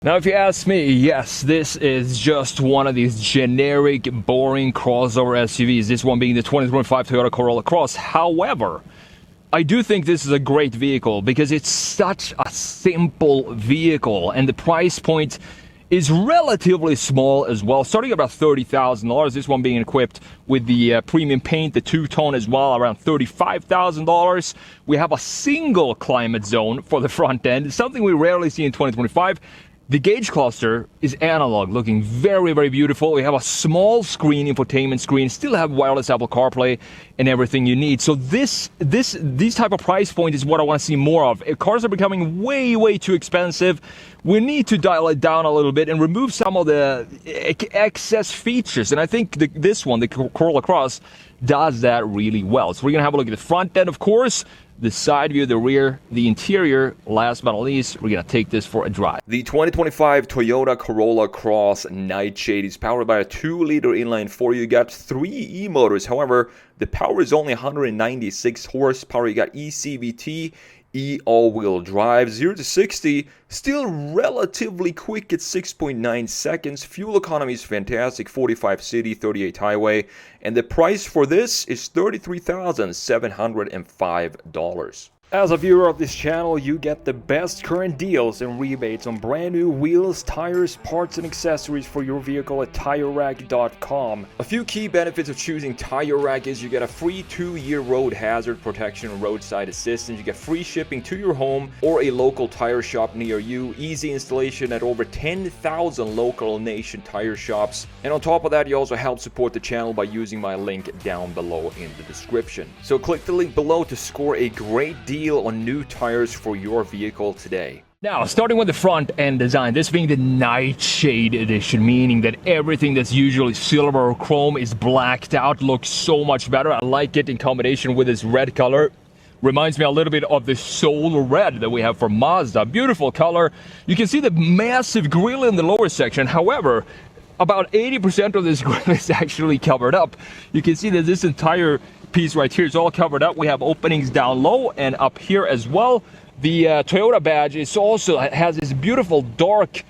Now, if you ask me, yes, this is just one of these generic, boring crossover SUVs, this one being the 2025 Toyota Corolla Cross. However, I do think this is a great vehicle because it's such a simple vehicle and the price point is relatively small as well, starting at about $30,000. This one being equipped with the premium paint, the two-tone as well, around $35,000. We have a single climate zone for the front end, something we rarely see in 2025. The gauge cluster is analog, looking very, very beautiful. We have a small screen, infotainment screen, still have wireless Apple CarPlay and everything you need. So these type of price point is what I want to see more of. Cars are becoming way, way too expensive. We need to dial it down a little bit and remove some of the excess features. And I think this one, the Corolla Cross, does that really well. So we're going to have a look at the front end, of course, the side view, the rear, the interior. Last but not least, we're going to take this for a drive. The 2025 Toyota Corolla Cross Nightshade is powered by a 2-liter inline-4. You got 3 e-motors. However, the power is only 196 horsepower. You got eCVT, all-wheel drive. 0 to 60 still relatively quick at 6.9 seconds. Fuel economy is fantastic, 45 city, 38 highway, and the price for this is $33,705. As a viewer of this channel, you get the best current deals and rebates on brand new wheels, tires, parts, and accessories for your vehicle at TireRack.com. A few key benefits of choosing Tire Rack is you get a free 2-year road hazard protection and roadside assistance. You get free shipping to your home or a local tire shop near you. Easy installation at over 10,000 local nation tire shops. And on top of that, you also help support the channel by using my link down below in the description. So click the link below to score a great deal on new tires for your vehicle today. Now, starting with the front end design, this being the Nightshade edition, meaning that everything that's usually silver or chrome is blacked out, looks so much better. I like it in combination with this red color. Reminds me a little bit of the Soul Red that we have from Mazda. Beautiful color. You can see the massive grille in the lower section. However, about 80% of this grille is actually covered up. You can see that this entire piece right here is all covered up. We have openings down low and up here as well. The Toyota badge is also has this beautiful dark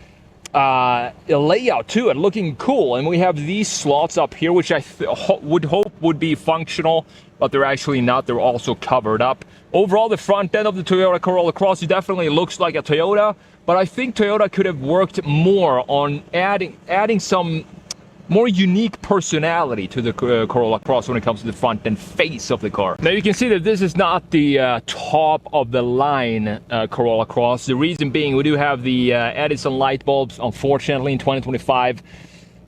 layout to it, looking cool. And we have these slots up here, which I would hope would be functional, but they're actually not. They're also covered up. Overall, the front end of the Toyota Corolla Cross, it definitely looks like a Toyota, but I think Toyota could have worked more on adding some more unique personality to the Corolla Cross when it comes to the front and face of the car. Now you can see that this is not the top of the line Corolla Cross. The reason being, we do have the Edison light bulbs, unfortunately, in 2025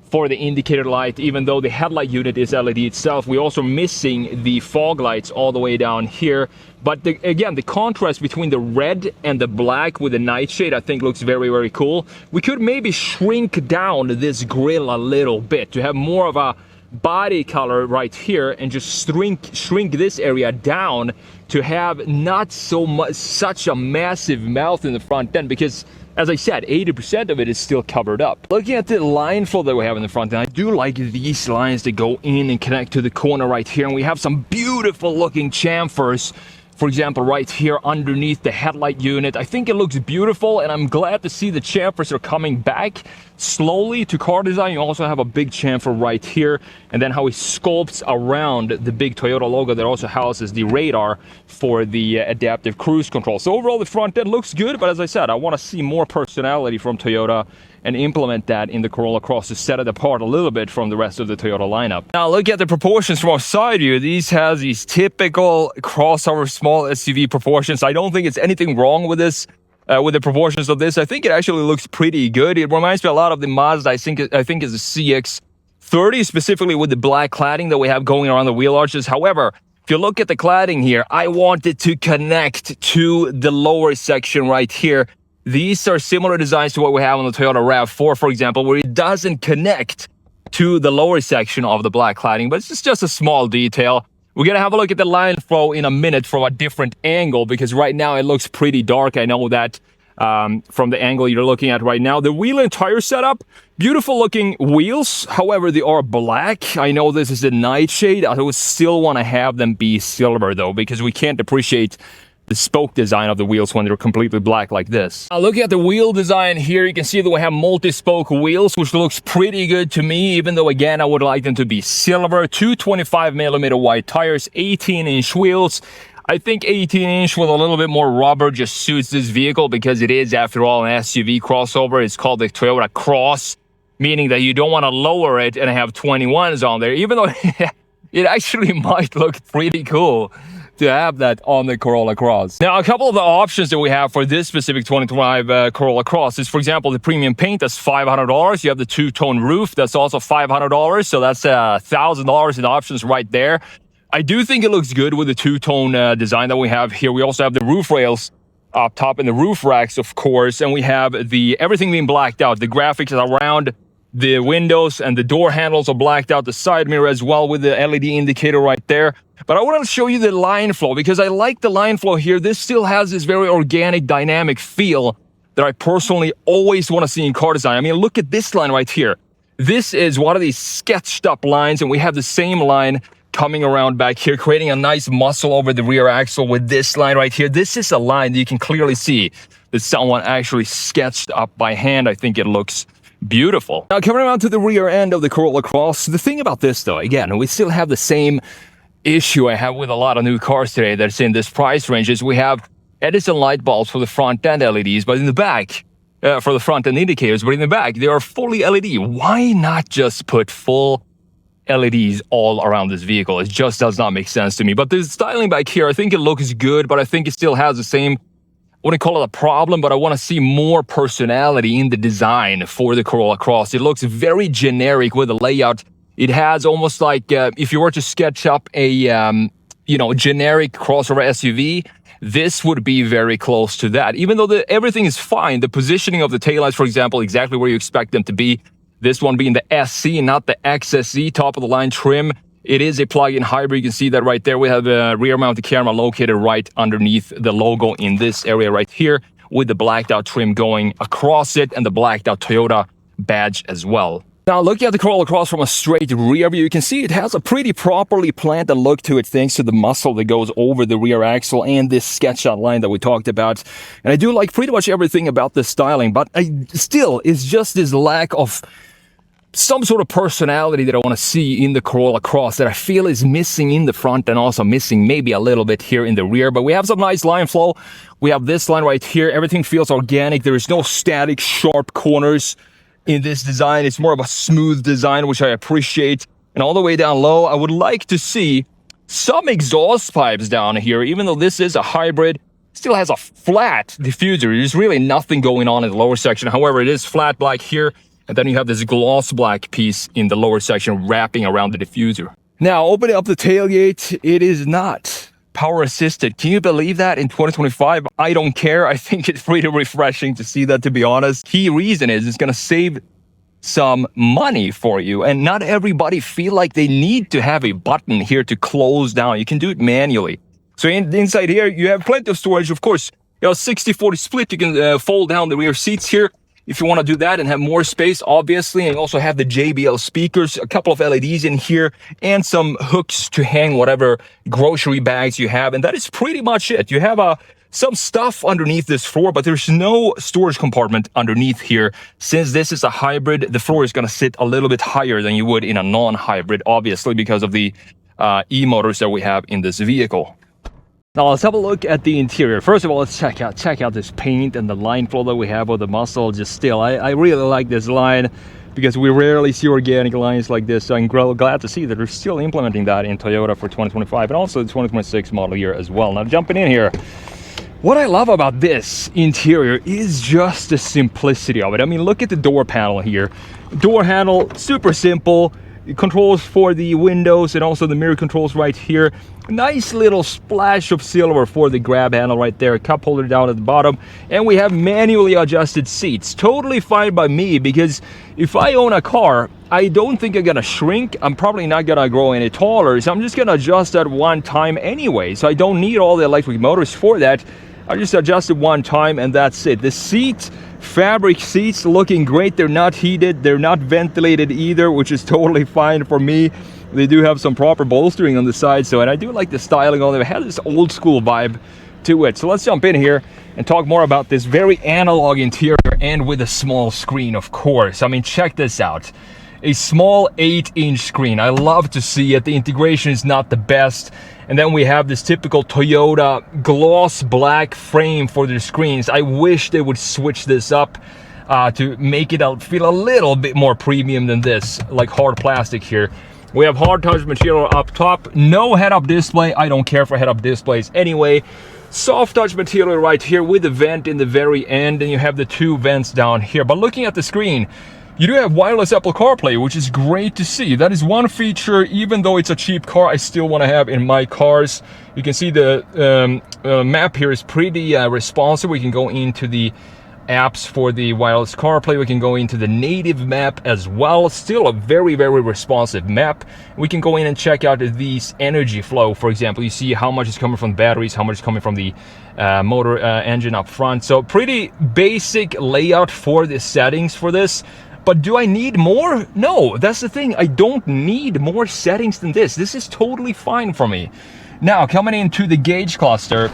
for the indicator light, even though the headlight unit is LED itself. We're also missing the fog lights all the way down here. But again, the contrast between the red and the black with the Nightshade, I think looks very, very cool. We could maybe shrink down this grille a little bit to have more of a body color right here and just shrink this area down to have not so much, such a massive mouth in the front end, because as I said, 80% of it is still covered up. Looking at the line flow that we have in the front end, I do like these lines that go in and connect to the corner right here. And we have some beautiful looking chamfers, for example, right here underneath the headlight unit. I think it looks beautiful, and I'm glad to see the chamfers are coming back slowly to car design. You also have a big chamfer right here, and then how it sculpts around the big Toyota logo that also houses the radar for the adaptive cruise control. So overall, the front end looks good, but as I said, I want to see more personality from Toyota and implement that in the Corolla Cross to set it apart a little bit from the rest of the Toyota lineup. Now look at the proportions from our side view. These has these typical crossover small SUV proportions. I don't think it's anything wrong with this, with the proportions of this. I think it actually looks pretty good. It reminds me a lot of the Mazda, I think is the CX-30, specifically with the black cladding that we have going around the wheel arches. However, if you look at the cladding here, I want it to connect to the lower section right here. These are similar designs to what we have on the Toyota RAV4, for example, where it doesn't connect to the lower section of the black cladding, but it's just a small detail. We're going to have a look at the line flow in a minute from a different angle, because right now it looks pretty dark. I know that from the angle you're looking at right now. The wheel and tire setup, beautiful looking wheels. However, they are black. I know this is a Nightshade. I would still want to have them be silver, though, because we can't appreciate the spoke design of the wheels when they're completely black like this. Now looking at the wheel design here, you can see that we have multi-spoke wheels, which looks pretty good to me, even though again I would like them to be silver. 225mm wide tires, 18-inch wheels. I think 18-inch with a little bit more rubber just suits this vehicle because it is, after all, an SUV crossover. It's called the Toyota Cross, meaning that you don't want to lower it and have 21s on there, even though it actually might look pretty cool to have that on the Corolla Cross. Now, a couple of the options that we have for this specific 2025 Corolla Cross is, for example, the premium paint, that's $500. You have the two-tone roof, that's also $500. So that's $1,000 in options right there. I do think it looks good with the two-tone design that we have here. We also have the roof rails up top and the roof racks, of course, and we have everything being blacked out. The graphics around the windows and the door handles are blacked out, the side mirror as well with the LED indicator right there. But I want to show you the line flow because I like the line flow here. This still has this very organic, dynamic feel that I personally always want to see in car design. I mean, look at this line right here. This is one of these sketched up lines, and we have the same line coming around back here, creating a nice muscle over the rear axle with this line right here. This is a line that you can clearly see that someone actually sketched up by hand. I think it looks beautiful. Now, coming around to the rear end of the Corolla Cross, the thing about this, though, again, we still have the same issue I have with a lot of new cars today that's in this price range is we have Edison light bulbs for the front end LEDs, but in the back, for the front end indicators, but in the back, they are fully LED. Why not just put full LEDs all around this vehicle? It just does not make sense to me. But the styling back here, I think it looks good, but I think it still has the same, I wouldn't call it a problem, but I want to see more personality in the design for the Corolla Cross. It looks very generic with the layout. It has almost like if you were to sketch up a generic crossover SUV, this would be very close to that. Even though everything is fine, the positioning of the taillights, for example, exactly where you expect them to be. This one being the SC, not the XSE, top of the line trim. It is a plug-in hybrid. You can see that right there. We have a rear-mounted camera located right underneath the logo in this area right here, with the blacked-out trim going across it and the blacked-out Toyota badge as well. Now, looking at the Corolla Cross from a straight rear view, you can see it has a pretty properly planted look to it thanks to the muscle that goes over the rear axle and this sketch out line that we talked about. And I do like pretty much everything about this styling, but still, it's just this lack of some sort of personality that I want to see in the Corolla Cross that I feel is missing in the front and also missing maybe a little bit here in the rear. But we have some nice line flow. We have this line right here. Everything feels organic. There is no static, sharp corners in this design. It's more of a smooth design, which I appreciate. And all the way down low, I would like to see some exhaust pipes down here. Even though this is a hybrid, it still has a flat diffuser. There's really nothing going on in the lower section. However, it is flat black here. And then you have this gloss black piece in the lower section wrapping around the diffuser. Now, opening up the tailgate, it is not power assisted. Can you believe that in 2025? I don't care. I think it's pretty refreshing to see that, to be honest. Key reason is it's going to save some money for you. And not everybody feel like they need to have a button here to close down. You can do it manually. So inside here, you have plenty of storage. Of course, 60-40 split. You can fold down the rear seats here if you want to do that and have more space, obviously. And you also have the JBL speakers, a couple of LEDs in here, and some hooks to hang whatever grocery bags you have. And that is pretty much it. You have some stuff underneath this floor, but there's no storage compartment underneath here. Since this is a hybrid, the floor is going to sit a little bit higher than you would in a non-hybrid, obviously, because of the e-motors that we have in this vehicle. Now let's have a look at the interior. First of all, let's check out this paint and the line flow that we have with the muscle. Just still, I really like this line because we rarely see organic lines like this. So I'm glad to see that they're still implementing that in Toyota for 2025 and also the 2026 model year as well. Now jumping in here, what I love about this interior is just the simplicity of it. I mean, look at the door panel here. Door handle, super simple. Controls for the windows and also the mirror controls right here. Nice little splash of silver for the grab handle right there. Cup holder down at the bottom. And we have manually adjusted seats. Totally fine by me, because if I own a car, I don't think I'm gonna shrink. I'm probably not gonna grow any taller. So I'm just gonna adjust at one time anyway. So I don't need all the electric motors for that. I just adjust it one time and that's it. The seat, fabric seats, looking great. They're not heated, they're not ventilated either, which is totally fine for me. They do have some proper bolstering on the side, and I do like the styling on them. It has this old school vibe to it. So let's jump in here and talk more about this very analog interior and with a small screen, of course. I mean, check this out. A small 8-inch screen. I love to see it. The integration is not the best. And then we have this typical Toyota gloss black frame for the screens. I wish they would switch this up to make it feel a little bit more premium than this, like hard plastic here. We have hard touch material up top. No head-up display. I don't care for head-up displays anyway. Soft touch material right here with a vent in the very end, and you have the 2 vents down here. But looking at the screen, you do have wireless Apple CarPlay, which is great to see. That is one feature, even though it's a cheap car, I still want to have in my cars. You can see the map here is pretty responsive. We can go into the apps for the wireless CarPlay. We can go into the native map as well. Still a very, very responsive map. We can go in and check out these energy flow, for example. You see how much is coming from the batteries, how much is coming from the motor engine up front. So pretty basic layout for the settings for this. But do I need more? No, that's the thing. I don't need more settings than this. This is totally fine for me. Now, coming into the gauge cluster,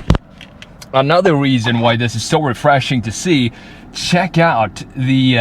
another reason why this is so refreshing to see, check out the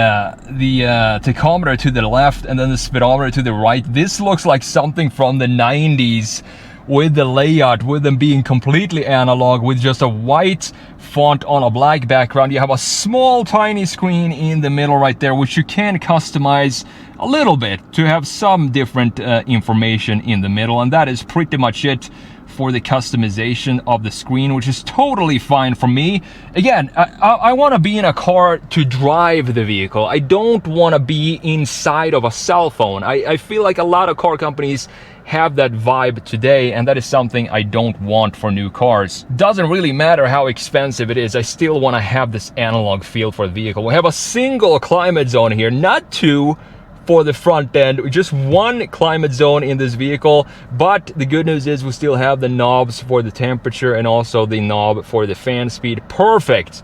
tachometer to the left and then the speedometer to the right. This looks like something from the 90s with the layout, with them being completely analog, with just a white font on a black background. You have a small tiny screen in the middle right there, which you can customize a little bit to have some different information in the middle, and that is pretty much it for the customization of the screen, which is totally fine for me. Again, I want to be in a car to drive the vehicle. I don't want to be inside of a cell phone. I feel like a lot of car companies have that vibe today, and that is something I don't want for new cars. Doesn't really matter how expensive it is, I still want to have this analog feel for the vehicle. We have a single climate zone here, not 2 for the front end, just 1 climate zone in this vehicle. But the good news is we still have the knobs for the temperature and also the knob for the fan speed. Perfect.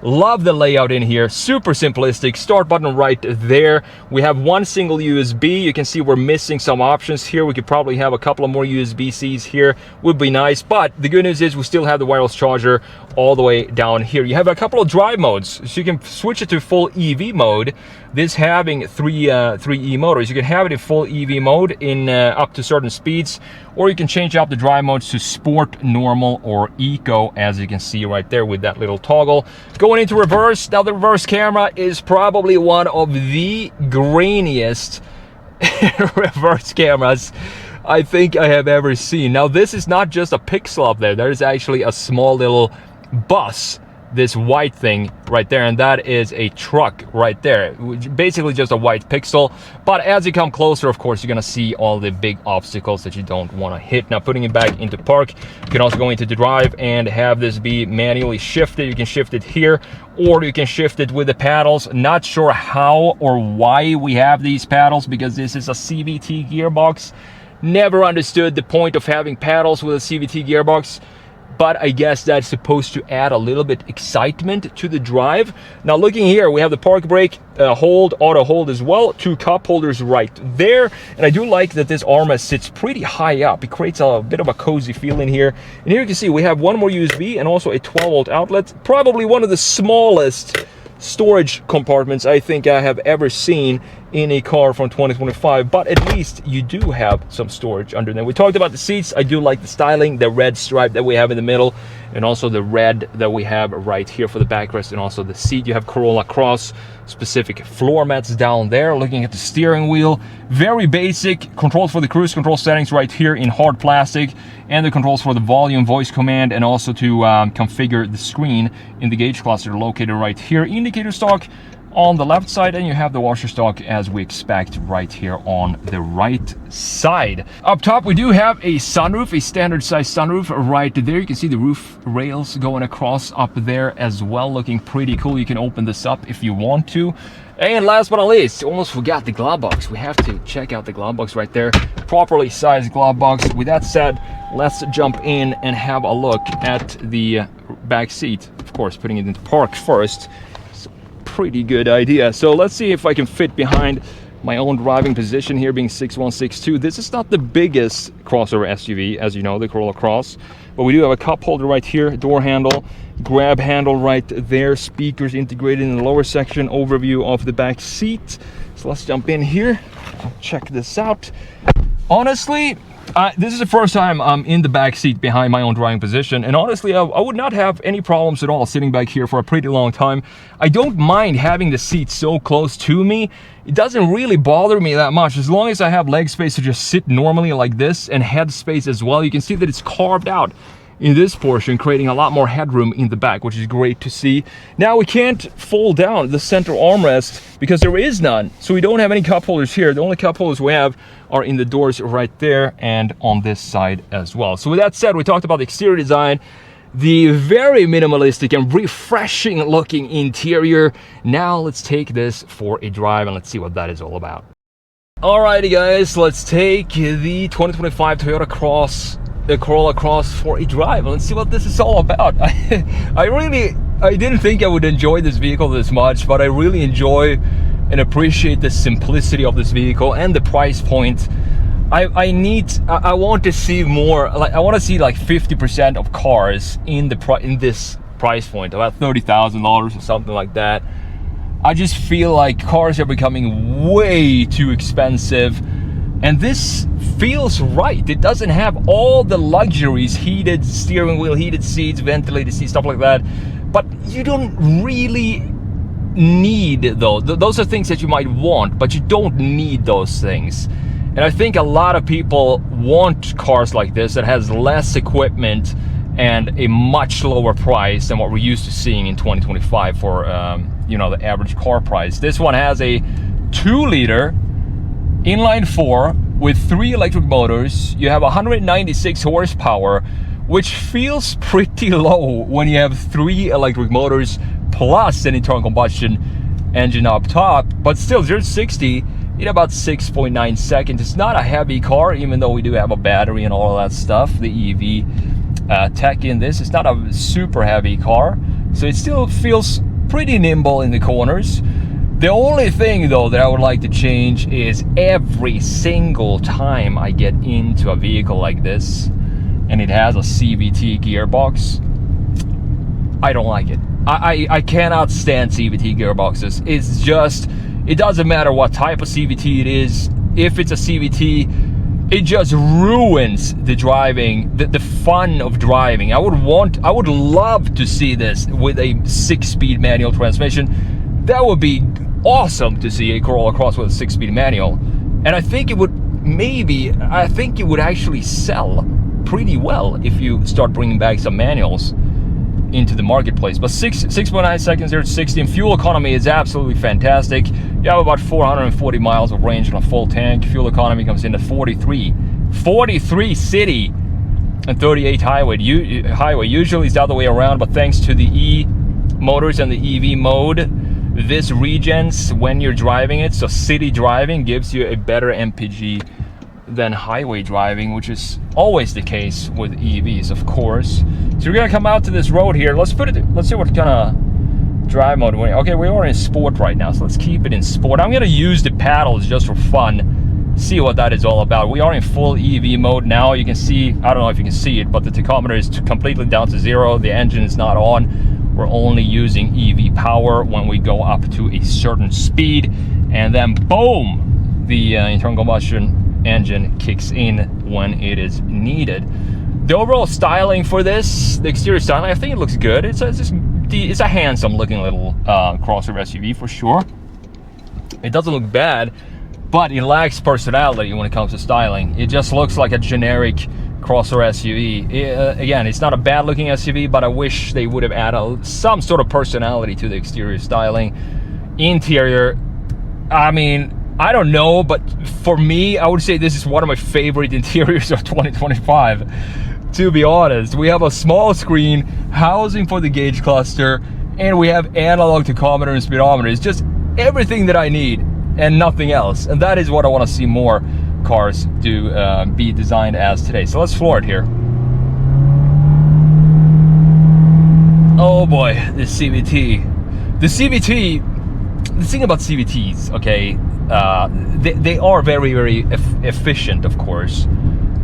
Love the layout in here, super simplistic. Start button right there. We have 1 single USB. You can see we're missing some options here. We could probably have a couple of more USB-Cs here, would be nice. But the good news is we still have the wireless charger all the way down here. You have a couple of drive modes, so you can switch it to full EV mode. This having 3 e-motors, you can have it in full EV mode in up to certain speeds, or you can change out the drive modes to sport, normal, or eco, as you can see right there with that little toggle. Going into reverse, now the reverse camera is probably one of the grainiest reverse cameras I think I have ever seen. Now this is not just a pixel up there, there is actually a small little bus, this white thing right there, and that is a truck right there, basically just a white pixel. But as you come closer, of course, you're gonna see all the big obstacles that you don't want to hit. Now putting it back into park, you can also go into the drive and have this be manually shifted. You can shift it here, or you can shift it with the paddles. Not sure how or why we have these paddles, because this is a CVT gearbox. Never understood the point of having paddles with a CVT gearbox, but I guess that's supposed to add a little bit excitement to the drive. Now looking here, we have the park brake hold, auto hold as well, 2 cup holders right there. And I do like that this armrest sits pretty high up. It creates a bit of a cozy feel in here. And here you can see we have 1 more USB and also a 12-volt outlet. Probably one of the smallest storage compartments I think I have ever seen in a car from 2025, but at least you do have some storage under there. We talked about the seats. I do like the styling, the red stripe that we have in the middle, and also the red that we have right here for the backrest, and also the seat. You have Corolla Cross specific floor mats down there. Looking at the steering wheel, very basic controls for the cruise control settings right here in hard plastic, and the controls for the volume, voice command, and also to configure the screen in the gauge cluster located right here. Indicator stalk on the left side, and you have the washer stock as we expect right here on the right side. Up top we do have a sunroof, a standard size sunroof right there. You can see the roof rails going across up there as well, looking pretty cool. You can open this up if you want to. And last but not least, almost forgot the glove box. We have to check out the glove box right there. Properly sized glove box. With that said, let's jump in and have a look at the back seat. Of course, putting it into park first. Pretty good idea. So let's see if I can fit behind my own driving position here, being 6'1", 6'2". This is not the biggest crossover SUV, as you know, the Corolla Cross, but we do have a cup holder right here, door handle, grab handle right there, speakers integrated in the lower section, overview of the back seat. So let's jump in here, check this out. Honestly, this is the first time I'm in the back seat behind my own driving position, and honestly, I would not have any problems at all sitting back here for a pretty long time. I don't mind having the seat so close to me. It doesn't really bother me that much, as long as I have leg space to just sit normally like this, and head space as well. You can see that it's carved out in this portion, creating a lot more headroom in the back, which is great to see. Now we can't fold down the center armrest because there is none, so we don't have any cup holders here. The only cup holders we have are in the doors right there and on this side as well. So with that said, we talked about the exterior design, the very minimalistic and refreshing looking interior. Now let's take this for a drive and let's see what that is all about. Alrighty guys, let's take the 2025 Toyota Corolla Cross for a drive. Let's see what this is all about. I didn't think I would enjoy this vehicle this much, but I really enjoy and appreciate the simplicity of this vehicle and the price point. I want to see more. Like, I want to see like 50% of cars in this price point, about $30,000 or something like that. I just feel like cars are becoming way too expensive, and this feels right. It doesn't have all the luxuries, heated steering wheel, heated seats, ventilated seats, stuff like that, but you don't really need those are things that you might want, but you don't need those things. And I think a lot of people want cars like this that has less equipment and a much lower price than what we're used to seeing in 2025 for you know, the average car price. This one has a 2-liter inline 4 with 3 electric motors. You have 196 horsepower, which feels pretty low when you have 3 electric motors plus an internal combustion engine up top. But still, 0 to 60 in about 6.9 seconds. It's not a heavy car, even though we do have a battery and all of that stuff, the EV tech in this. It's not a super heavy car, so it still feels pretty nimble in the corners. The only thing though that I would like to change is every single time I get into a vehicle like this and it has a CVT gearbox, I don't like it. I cannot stand CVT gearboxes. It's just, it doesn't matter what type of CVT it is. If it's a CVT, it just ruins the driving, the fun of driving. I would love to see this with a 6-speed manual transmission. That would be awesome to see a Corolla Cross with a 6-speed manual. And I think it would actually sell pretty well if you start bringing back some manuals into the marketplace. But 6.9 seconds, 0 to 60, and fuel economy is absolutely fantastic. You have about 440 miles of range on a full tank. Fuel economy comes in at 43 city and 38 highway. Usually it's the other way around, but thanks to the E motors and the EV mode, this regens when you're driving it. So city driving gives you a better MPG than highway driving, which is always the case with EVs, of course. So we're gonna come out to this road here. Let's see what kind of drive mode we're in. Okay, we are in sport right now, so let's keep it in sport. I'm gonna use the paddles just for fun, see what that is all about. We are in full EV mode now. You can see, I don't know if you can see it, but the tachometer is completely down to 0. The engine is not on. We're only using EV power when we go up to a certain speed, and then boom, the internal combustion engine kicks in when it is needed. The overall styling for this, the exterior styling, I think it looks good. It's a handsome looking little crossover SUV for sure. It doesn't look bad, but it lacks personality when it comes to styling. It just looks like a generic crossover SUV. Again, it's not a bad looking SUV, but I wish they would have added some sort of personality to the exterior styling. Interior, I mean, I don't know, but for me, I would say this is one of my favorite interiors of 2025. To be honest, we have a small screen, housing for the gauge cluster, and we have analog tachometer and speedometer. It's just everything that I need and nothing else. And that is what I want to see more cars do be designed as today. So let's floor it here. Oh boy, the CVT. The thing about CVTs, okay, they are very, very efficient, of course,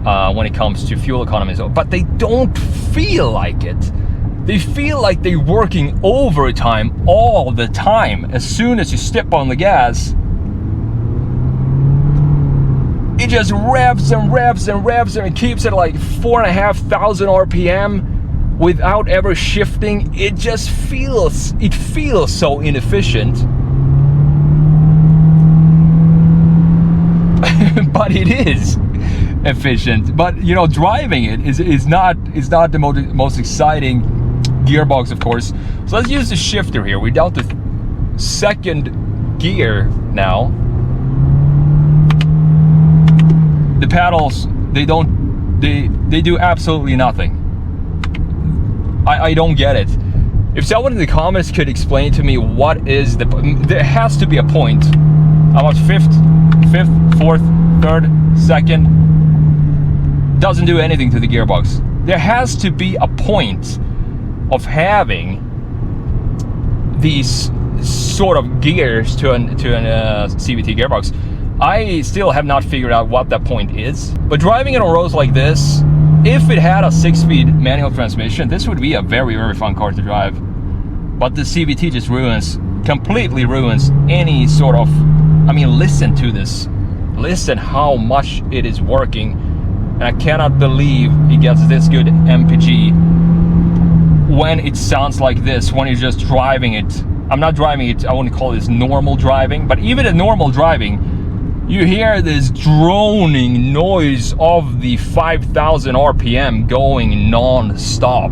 when it comes to fuel economy, but they don't feel like it. They feel like they're working overtime all the time. As soon as you step on the gas, it just revs and revs and revs and it keeps it like 4,500 RPM without ever shifting. It just feels so inefficient. But it is efficient. But you know, driving it is not the most exciting gearbox, of course. So let's use the shifter here. We're down to second gear now. The paddles, they do absolutely nothing. I don't get it. If someone in the comments could explain to me what is there has to be a point. How much? Fifth, fourth, third, second. Doesn't do anything to the gearbox. There has to be a point of having these sort of gears to an CVT gearbox. I still have not figured out what that point is. But driving it on roads like this, if it had a 6-speed manual transmission, this would be a very, very fun car to drive. But the CVT just completely ruins any sort of, I mean, listen to this. Listen how much it is working. And I cannot believe it gets this good MPG when it sounds like this, when you're just driving it. I'm not driving it, I wouldn't call this normal driving, but even at normal driving, you hear this droning noise of the 5,000 RPM going non-stop.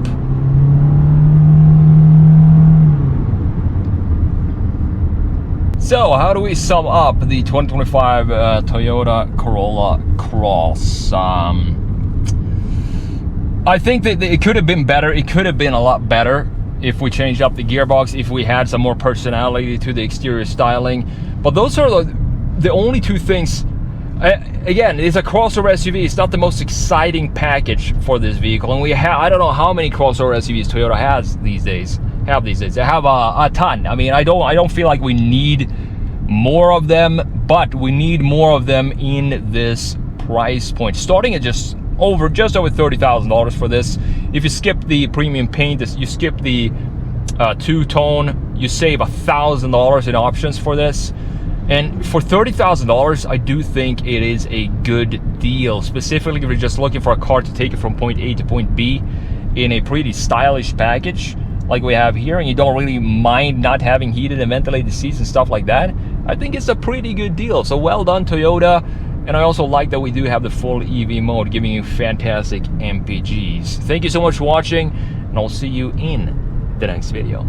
So, how do we sum up the 2025 Toyota Corolla Cross? I think that it could have been better. It could have been a lot better if we changed up the gearbox, if we had some more personality to the exterior styling. But those are the only two things. Again, it's a crossover SUV. It's not the most exciting package for this vehicle, and I don't know how many crossover SUVs Toyota has these days. They have a ton. I mean, I don't feel like we need more of them, but we need more of them in this price point, starting at just over $30,000 for this. If you skip the premium paint, you skip the two-tone, you save $1,000 in options for this. And for $30,000, I do think it is a good deal, specifically if you're just looking for a car to take it from point A to point B in a pretty stylish package like we have here, and you don't really mind not having heated and ventilated seats and stuff like that. I think it's a pretty good deal. So well done, Toyota. And I also like that we do have the full EV mode, giving you fantastic MPGs. Thank you so much for watching, and I'll see you in the next video.